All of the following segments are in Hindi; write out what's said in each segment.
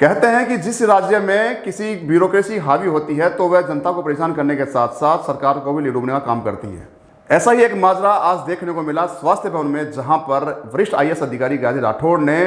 कहते हैं कि जिस राज्य में किसी ब्यूरोक्रेसी हावी होती है तो वह जनता को परेशान करने के साथ साथ सरकार को भी डूबने का काम करती है। ऐसा ही एक माजरा आज देखने को मिला स्वास्थ्य भवन में, जहां पर वरिष्ठ आईएएस अधिकारी गाजी राठौड़ ने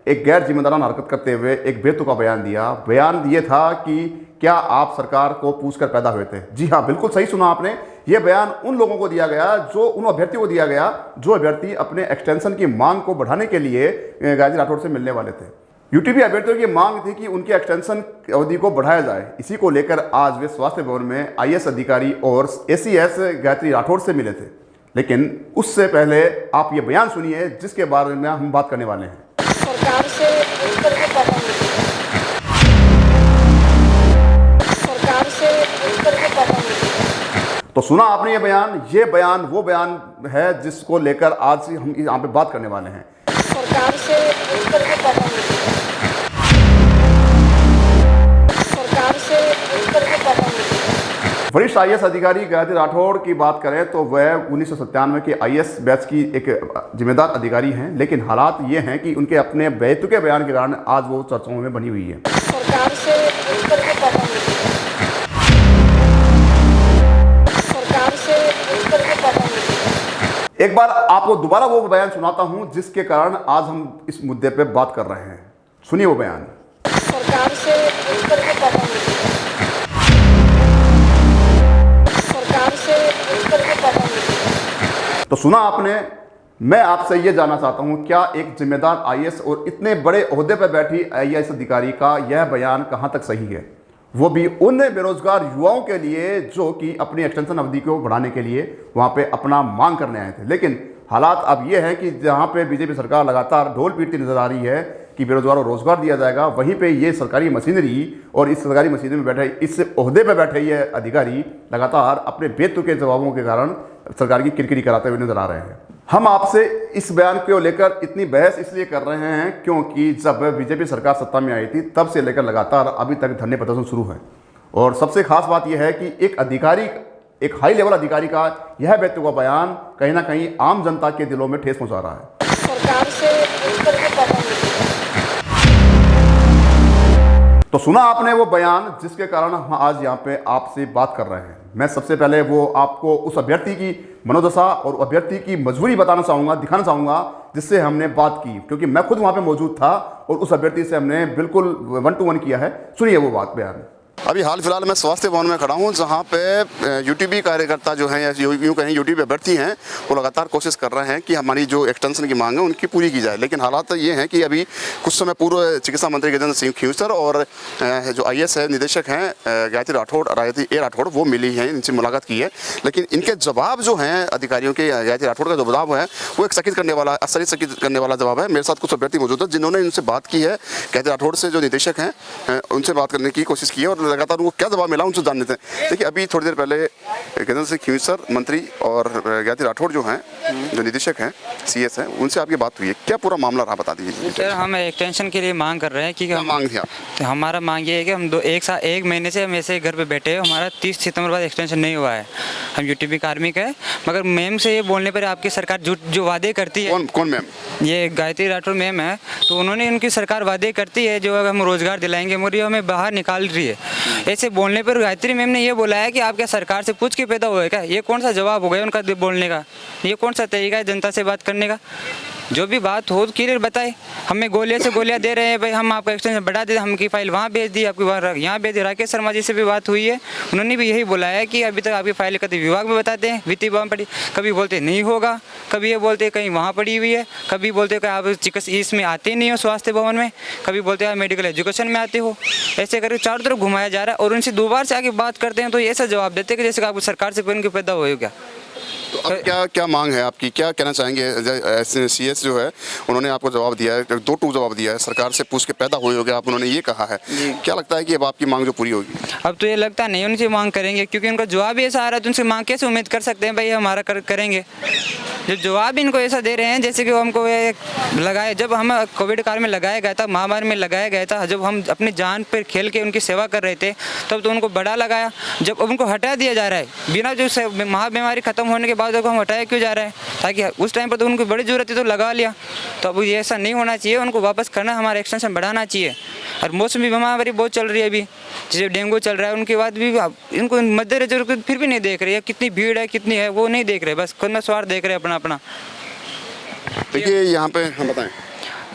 एक गैर जिम्मेदाराना हरकत करते हुए एक बेतुका बयान दिया। बयान ये था कि क्या आप सरकार को पूछकर पैदा हुए थे। जी हाँ, बिल्कुल सही सुना आपने। यह बयान उन लोगों को दिया गया, उन अभ्यर्थियों को दिया गया जो अभ्यर्थी अपने एक्सटेंशन की मांग को बढ़ाने के लिए गाजी राठौड़ से मिलने वाले थे। यूटीपी अभ्यर्थियों की मांग थी कि उनके एक्सटेंशन अवधि को बढ़ाया जाए। इसी को लेकर आज वे स्वास्थ्य भवन में आईएएस अधिकारी और एसीएस गायत्री राठौड़ से मिले थे। लेकिन उससे पहले आप ये बयान सुनिए जिसके बारे में हम बात करने वाले हैं। सरकार से पूछ करके पता नहीं, सरकार से पूछ करके पता नहीं। तो सुना आपने ये बयान वो बयान है जिसको लेकर आज हम यहाँ पे बात करने वाले हैं। सरकार से पूछ करके पता नहीं, सरकार से पूछ करके पता नहीं। वरिष्ठ आईएएस अधिकारी गायत्री राठौड़ की बात करें तो वह 1997 के आईएएस बैच की एक जिम्मेदार अधिकारी हैं, लेकिन हालात ये हैं कि उनके अपने बेतुके बयान के कारण आज वो चर्चाओं में बनी हुई है। सरकार से पूछ करके पता नहीं, सरकार से पूछ करके पता नहीं। एक बार आपको दोबारा वो बयान सुनाता हूं जिसके कारण आज हम इस मुद्दे पे बात कर रहे हैं। सुनिए वो बयान। सरकार से पूछ करके पता नहीं, सरकार से पूछ करके पता नहीं। तो सुना आपने। मैं आपसे ये जानना चाहता हूं, क्या एक जिम्मेदार आईएएस और इतने बड़े ओहदे पर बैठी आईएएस अधिकारी का यह बयान कहां तक सही है, वो भी उन बेरोजगार युवाओं के लिए जो कि अपनी एक्सटेंशन अवधि को बढ़ाने के लिए वहां पे अपना मांग करने आए थे। लेकिन हालात अब ये हैं कि जहां पे बीजेपी सरकार लगातार ढोल पीटती नजर आ रही है कि बेरोजगारों को रोजगार दिया जाएगा, वहीं पे ये सरकारी मशीनरी और इस सरकारी मशीनरी में बैठे इस ओहदे पे बैठे ये अधिकारी लगातार अपने बेतुके जवाबों के कारण सरकार की किरकिरी कराते हुए नजर आ रहे हैं। हम आपसे इस बयान को लेकर इतनी बहस इसलिए कर रहे हैं क्योंकि जब बीजेपी सरकार सत्ता में आई थी तब से लेकर लगातार अभी तक धरने प्रदर्शन शुरू है। और सबसे खास बात यह है कि एक हाई लेवल अधिकारी का यह बेतुका बयान कहीं ना कहीं आम जनता के दिलों में ठेस पहुंचा रहा है। सरकार से पूछ करके पता नहीं। तो सुना आपने वो बयान जिसके कारण हम आज यहाँ पे आपसे बात कर रहे हैं। मैं सबसे पहले वो आपको उस अभ्यर्थी की मनोदशा और अभ्यर्थी की मजबूरी दिखाना चाहूँगा जिससे हमने बात की, क्योंकि मैं खुद वहाँ पे मौजूद था और उस अभ्यर्थी से हमने बिल्कुल 1-to-1 किया है। सुनिए वो बात बयान। अभी हाल फिलहाल मैं स्वास्थ्य भवन में खड़ा हूँ जहाँ पे यूटीपी कार्यकर्ता जो हैं या यूँ कहें यूटीपी अभ्यर्थी हैं वो लगातार कोशिश कर रहे हैं कि हमारी जो एक्सटेंशन की मांग है उनकी पूरी की जाए। लेकिन हालात तो ये हैं कि अभी कुछ समय पूर्व चिकित्सा मंत्री गजेंद्र सिंह खींवसर और जो आईएएस है निदेशक हैं गायत्री राठौड़ वो मिली हैं, इनसे मुलाकात की है। लेकिन इनके जवाब जो हैं अधिकारियों के, गायत्री राठौड़ का जो जवाब है वो एक चकित करने वाला जवाब है। मेरे साथ कुछ अभ्यर्थी मौजूद है जिन्होंने इनसे बात की है, गायत्री राठौड़ से जो निदेशक हैं उनसे बात करने की कोशिश की है और लगातार उनको क्या जवाब मिला उनसे जान लेते हैं। देखिए अभी थोड़ी देर पहले गजेंद्र सिंह खींवसर मंत्री और गायत्री राठौड़ जो हैं जो निदेशक हैं सीएस हैं उनसे आपकी बात हुई है, क्या पूरा मामला रहा बता दीजिए। सर हम एक्सटेंशन के लिए मांग कर रहे हैं कि मांग थी तो हमारा मांग ये है कि हम एक महीने से हम ऐसे घर पे बैठे हैं, हमारा 30 सितंबर बाद एक्सटेंशन नहीं हुआ है। हम यूटीपी कार्मिक है, मगर मैम से ये बोलने पर आपकी सरकार जो वादे करती है। कौन मैम? ये गायत्री राठौड़ मैम है, तो उन्होंने उनकी सरकार वादे करती है जो हम रोजगार दिलाएंगे मगर हमें बाहर निकाल रही है। ऐसे बोलने पर गायत्री मैम ने ये बोला है कि आप क्या सरकार से पूछ के पैदा हुए क्या? ये कौन सा जवाब हो गया उनका बोलने का? ये कौन सा तरीका है जनता से बात करने का? जो भी बात हो क्लियर बताए। हमें गोलियां दे रहे हैं भाई, हम आपका एक्सटेंशन बढ़ा देते, हमकी फाइल वहाँ भेज दी, आपकी यहाँ भेज दी। राकेश शर्मा जी से भी बात हुई है, उन्होंने भी यही बोला है कि अभी तक आपकी फाइल कभी विभाग में बताते हैं वित्तीय विभाग में पड़ी, कभी बोलते नहीं होगा, कभी ये बोलते कहीं वहाँ पड़ी हुई है, कभी बोलते कि आप चिकित्सा इसमें आते नहीं हो स्वास्थ्य भवन में, कभी बोलते आप मेडिकल एजुकेशन में आते हो। ऐसे करके चारों तरफ घुमाया जा रहा है और उनसे दोबारा से आके बात करते हैं तो ऐसा जवाब देते हैं कि जैसे आप सरकार से बन के पैदा हुए हो क्या। तो अब क्या मांग है आपकी, क्या कहना चाहेंगे? सीएस जो है उन्होंने आपको जवाब दिया है, 2-2 जवाब दिया है, सरकार से पूछ के पैदा हुए हो गया आप, उन्होंने ये कहा है। क्या लगता है कि अब आपकी मांग जो पूरी होगी? अब तो ये लगता नहीं उनसे मांग करेंगे, क्योंकि उनका जवाब ऐसा आ रहा है तो उनसे मांग कैसे उम्मीद कर सकते हैं भाई हमारा करेंगे। जो जवाब इनको ऐसा दे रहे हैं जैसे कि वो हमको लगाए, जब हम कोविड काल में लगाया गया था, महामारी में लगाया गया था, जब हम अपनी जान पर खेल के उनकी सेवा कर रहे थे तब तो उनको बड़ा लगाया। जब उनको हटा दिया जा रहा है बिना जो महाबीमारी खत्म होने के देखिए यहाँ पे हम बताएं,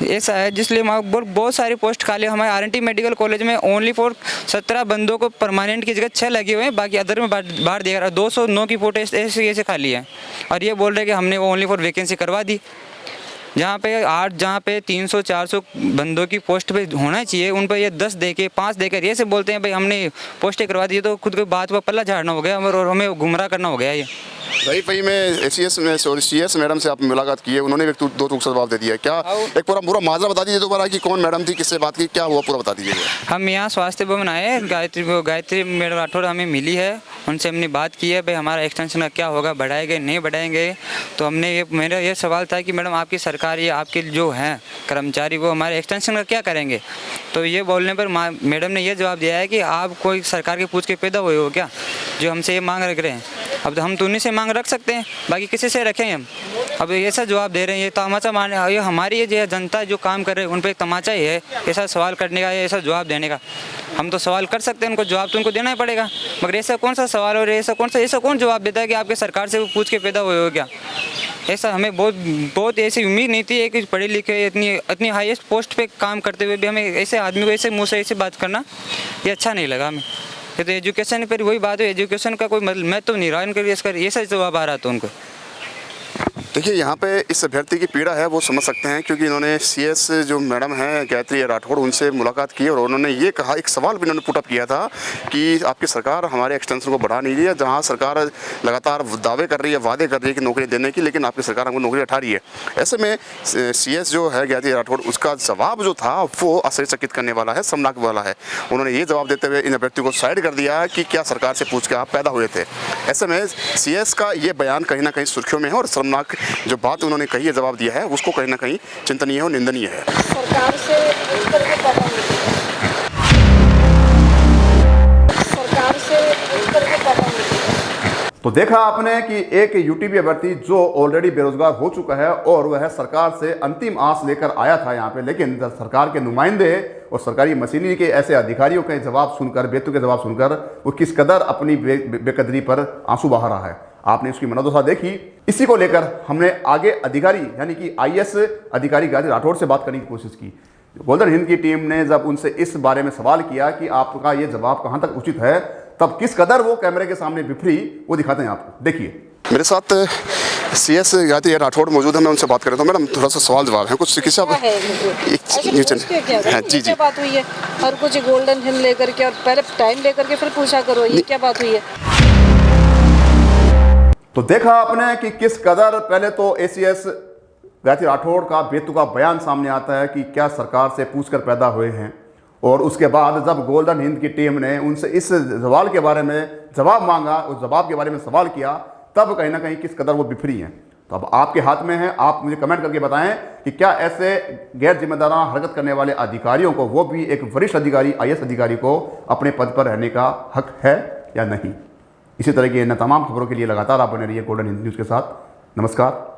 ऐसा है जिसलिए बहुत सारी पोस्ट खाली हमारे आरएनटी मेडिकल कॉलेज में ओनली फॉर 17 बंदों को परमानेंट की जगह 6 लगे हुए हैं, बाकी अदर में बाहर दिया रहा 209 की पोस्ट ऐसे खाली है। और ये बोल रहे हैं कि हमने वो ओनली फॉर वैकेंसी करवा दी, जहाँ पे 300-400 बंदों की पोस्ट पे होना चाहिए, उन पर ये 10 दे के 5 देकर ये से बोलते हैं भाई हमने पोस्टें करवा दी, तो खुद को बात पर पल्ला झाड़ना हो गया और हमें गुमराह करना हो गया ये। भाई मैं CS मैडम से आप मुलाकात की है, उन्होंने एक दो टूक जवाब दे दिया, क्या एक पूरा माजरा बता दीजिए दोबारा कि कौन मैडम थी, किससे बात की, क्या हुआ पूरा बता दीजिएगा। हम यहाँ स्वास्थ्य भवन आए, गायत्री मैडम राठौड़ हमें मिली है, उनसे हमने बात की है भाई हमारा एक्सटेंशन का क्या होगा, बढ़ाएंगे नहीं बढ़ाएंगे। तो मेरा ये सवाल था कि मैडम आपकी सरकार, ये आपके जो हैं कर्मचारी वो हमारे एक्सटेंशन का क्या करेंगे। तो ये बोलने पर मैडम ने ये जवाब दिया है कि आप कोई सरकार के पूछ के पैदा हुए हो क्या, जो हमसे ये मांग रख रहे हैं। अब तो हम तो उन्हीं से मांग रख सकते हैं, बाकी किसी से रखें हम। अब ऐसा जवाब दे रहे हैं, ये तमाचा मारने, ये हमारी ये जो जनता जो काम कर रहे हैं उन पर एक तमाचा ही है ऐसा सवाल करने का, ऐसा जवाब देने का। हम तो सवाल कर सकते हैं, उनको जवाब तो उनको देना ही पड़ेगा, मगर ऐसा कौन सा सवाल और ऐसा कौन जवाब देता है कि आपके सरकार से पूछ के पैदा हुए हो क्या। ऐसा हमें बहुत ऐसी उम्मीद नहीं थी कि पढ़े लिखे इतनी हाईएस्ट पोस्ट पे काम करते हुए भी हमें ऐसे आदमी को ऐसे मुँह से ऐसे बात करना ये अच्छा नहीं लगा हमें। ये तो एजुकेशन पर वही बात है, एजुकेशन का कोई महत्व तो नहीं रहा इनके लिए, इसका ऐसा जवाब आ रहा था उनको। देखिए यहाँ पे इस अभ्यर्थी की पीड़ा है वो समझ सकते हैं, क्योंकि इन्होंने CS जो मैडम हैं गायत्री राठौड़ उनसे मुलाकात की और उन्होंने ये कहा, एक सवाल भी इन्होंने पुटअप किया था कि आपकी सरकार हमारे एक्सटेंशन को बढ़ा नहीं रही है, जहाँ सरकार लगातार दावे कर रही है, वादे कर रही है कि नौकरी देने की, लेकिन आपकी सरकार हमको नौकरी हटा रही है। ऐसे में CS जो है गायत्री राठौड़, उसका जवाब जो था वो आश्चर्यचकित करने वाला है, समनाक वाला है। उन्होंने ये जवाब देते हुए इन अभ्यर्थी को साइड कर दिया कि क्या सरकार से पूछ के आप पैदा हुए थे। ऐसे में CS का ये बयान कहीं ना कहीं सुर्खियों में है और शर्मनाक जो बात उन्होंने कही है, जवाब दिया है, उसको कहीं ना कहीं चिंतनीय और निंदनीय है। सरकार से इस तरह के पैदा नहीं है। सरकार से इस तरह के पैदा नहीं है। तो देखा आपने कि एक यूटीबी अभ्यर्थी जो ऑलरेडी बेरोजगार हो चुका है और वह सरकार से अंतिम आस लेकर आया था यहाँ पे, लेकिन सरकार के नुमाइंदे और सरकारी मशीनरी के ऐसे अधिकारियों के जवाब सुनकर, बेतुके जवाब सुनकर वो किस कदर अपनी बेकदरी पर आंसू बहा रहा है, आपने इसकी मनोदशा देखी। इसी को लेकर हमने आगे अधिकारी यानी कि IAS अधिकारी गायत्री राठौड़ से बात करने की कोशिश की। गोल्डन हिंद की टीम ने जब उनसे इस बारे में सवाल किया कि आपका ये जवाब कहाँ तक उचित है, तब किस कदर वो कैमरे के सामने बिफरी, वो दिखाते हैं आपको, देखिए। मेरे साथ CS गायत्री राठौड़ मौजूद है, मैं उनसे बात कर रहा हूँ। मैडम थोड़ा सा सवाल जवाब है कुछ किसी जी बात हुई है और कुछ गोल्डन हिंद लेकर के और पहले टाइम लेकर के फिर पूछा करो ये क्या बात हुई है। तो देखा आपने कि किस कदर पहले तो ACS गायत्री राठौड़ का बेतुका बयान सामने आता है कि क्या सरकार से पूछकर पैदा हुए हैं, और उसके बाद जब गोल्डन हिंद की टीम ने उनसे इस सवाल के बारे में जवाब मांगा, उस जवाब के बारे में सवाल किया, तब कहीं ना कहीं किस कदर वो बिफरी हैं। तो अब आपके हाथ में है, आप मुझे कमेंट करके बताएं कि क्या ऐसे गैर जिम्मेदाराना हरकत करने वाले अधिकारियों को, वो भी एक वरिष्ठ अधिकारी IAS अधिकारी को, अपने पद पर रहने का हक है या नहीं। इसी तरह की इन तमाम खबरों के लिए लगातार आप बने रहिए गोल्डन हिंद न्यूज़ के साथ। नमस्कार।